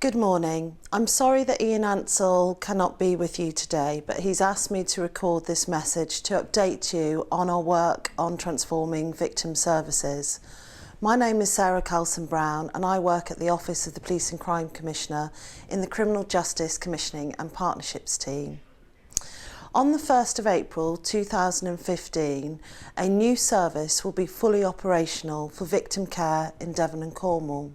Good morning. I'm sorry that Ian Ansell cannot be with you today, but he's asked me to record this message to update you on our work on transforming victim services. My name is Sarah Carlsen Browne and I work at the Office of the Police and Crime Commissioner in the Criminal Justice Commissioning and Partnerships team. On the 1st of April 2015, a new service will be fully operational for victim care in Devon and Cornwall.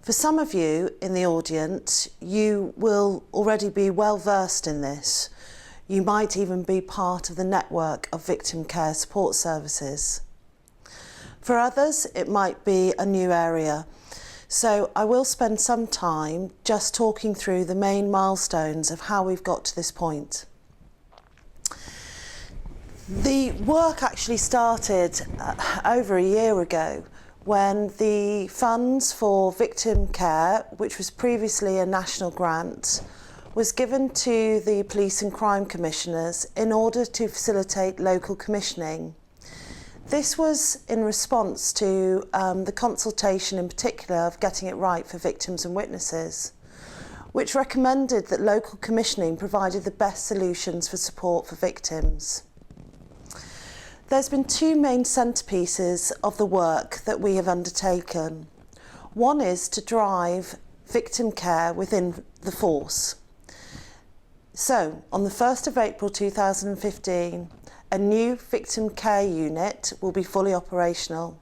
For some of you in the audience, you will already be well versed in this. You might even be part of the network of victim care support services. For others, it might be a new area. So I will spend some time just talking through the main milestones of how we've got to this point. The work actually started over a year ago when the funds for victim care, which was previously a national grant, was given to the police and crime commissioners in order to facilitate local commissioning. This was in response to the consultation in particular of getting it right for victims and witnesses, which recommended that local commissioning provided the best solutions for support for victims. There's been two main centrepieces of the work that we have undertaken. One is to drive victim care within the force. So, on the 1st of April 2015, a new victim care unit will be fully operational.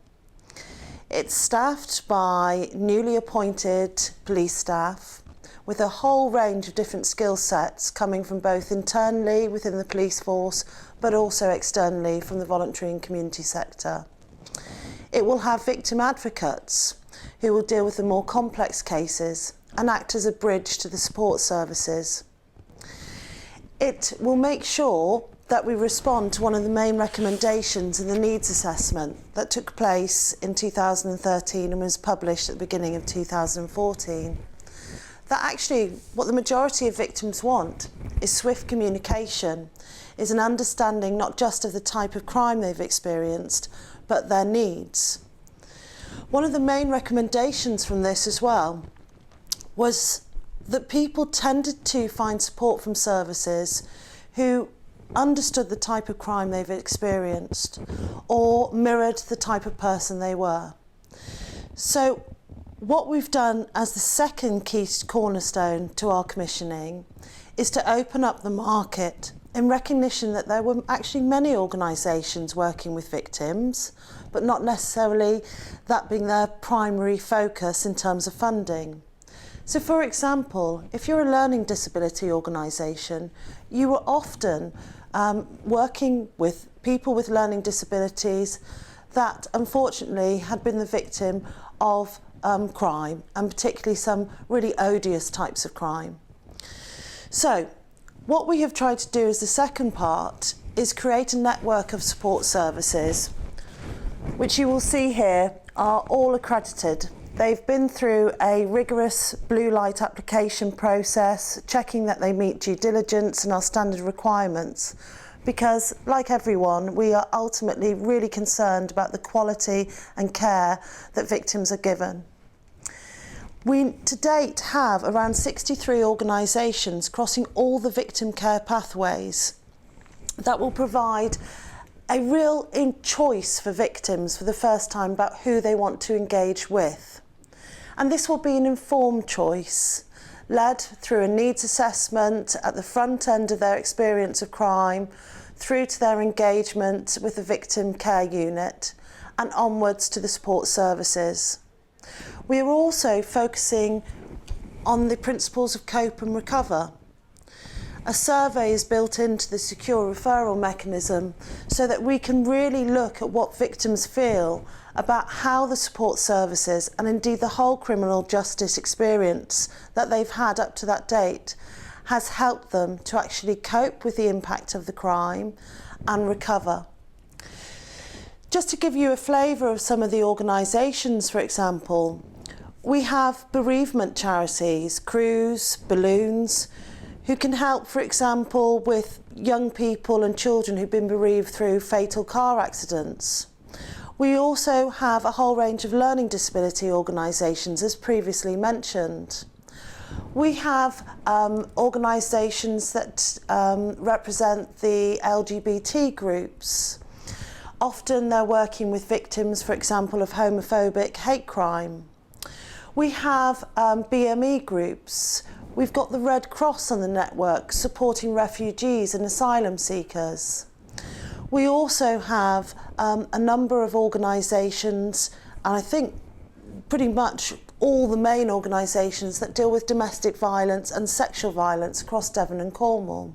It's staffed by newly appointed police staff with a whole range of different skill sets coming from both internally within the police force but also externally from the voluntary and community sector. It will have victim advocates who will deal with the more complex cases and act as a bridge to the support services. It will make sure that we respond to one of the main recommendations in the needs assessment that took place in 2013 and was published at the beginning of 2014. That actually what the majority of victims want is swift communication, is an understanding not just of the type of crime they've experienced, but their needs. One of the main recommendations from this as well was that people tended to find support from services who understood the type of crime they've experienced or mirrored the type of person they were. So what we've done as the second key cornerstone to our commissioning is to open up the market in recognition that there were actually many organisations working with victims, but not necessarily that being their primary focus in terms of funding. So for example, if you're a learning disability organisation, you were often working with people with learning disabilities that unfortunately had been the victim of crime, and particularly some really odious types of crime. So what we have tried to do as the second part is create a network of support services, which you will see here are all accredited. They've been through a rigorous blue light application process, checking that they meet due diligence and our standard requirements, because like everyone, we are ultimately really concerned about the quality and care that victims are given. We to date have around 63 organisations crossing all the victim care pathways that will provide a real choice for victims for the first time about who they want to engage with. And this will be an informed choice, led through a needs assessment at the front end of their experience of crime, through to their engagement with the victim care unit, and onwards to the support services. We are also focusing on the principles of cope and recover. A survey is built into the secure referral mechanism so that we can really look at what victims feel about how the support services and indeed the whole criminal justice experience that they've had up to that date has helped them to actually cope with the impact of the crime and recover. Just to give you a flavour of some of the organisations, for example, we have bereavement charities, Crews, Balloons, who can help, for example, with young people and children who've been bereaved through fatal car accidents. We also have a whole range of learning disability organisations, as previously mentioned. We have organisations that represent the LGBT groups. Often they're working with victims, for example, of homophobic hate crime. We have BME groups. We've got the Red Cross on the network supporting refugees and asylum seekers. We also have a number of organisations, and I think pretty much all the main organisations that deal with domestic violence and sexual violence across Devon and Cornwall.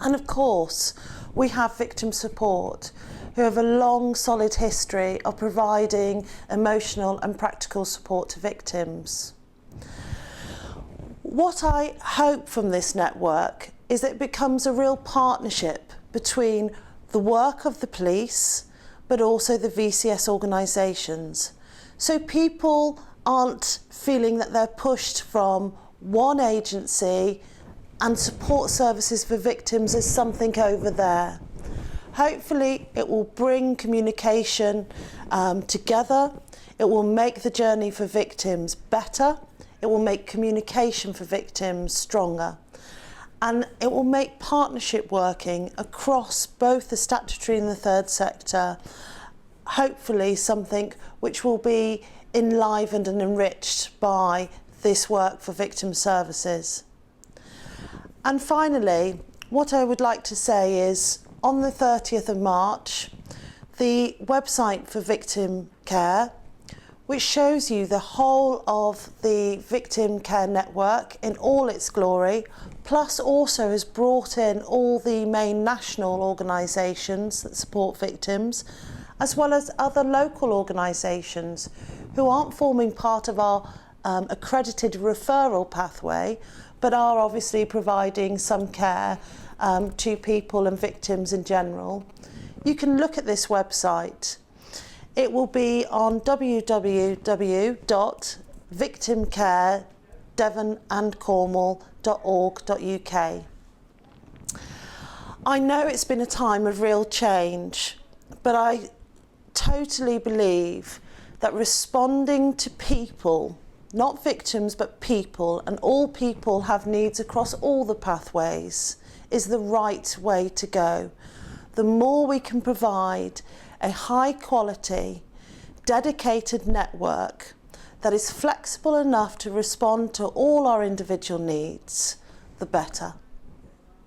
And of course, we have victim support, who have a long, solid history of providing emotional and practical support to victims. What I hope from this network is that it becomes a real partnership between the work of the police, but also the VCS organisations. So people aren't feeling that they're pushed from one agency and support services for victims as something over there. Hopefully it will bring communication together, it will make the journey for victims better, it will make communication for victims stronger, and it will make partnership working across both the statutory and the third sector, hopefully something which will be enlivened and enriched by this work for victim services. And finally, what I would like to say is, on the 30th of March, the website for victim care, which shows you the whole of the victim care network in all its glory, plus also has brought in all the main national organisations that support victims, as well as other local organisations who aren't forming part of our accredited referral pathway, but are obviously providing some care to people and victims in general. You can look at this website. It will be on www.victimcaredevonandcornwall.org.uk. I know it's been a time of real change, but I totally believe that responding to people, not victims but people, and all people have needs across all the pathways, is the right way to go. The more we can provide a high quality, dedicated network that is flexible enough to respond to all our individual needs, the better.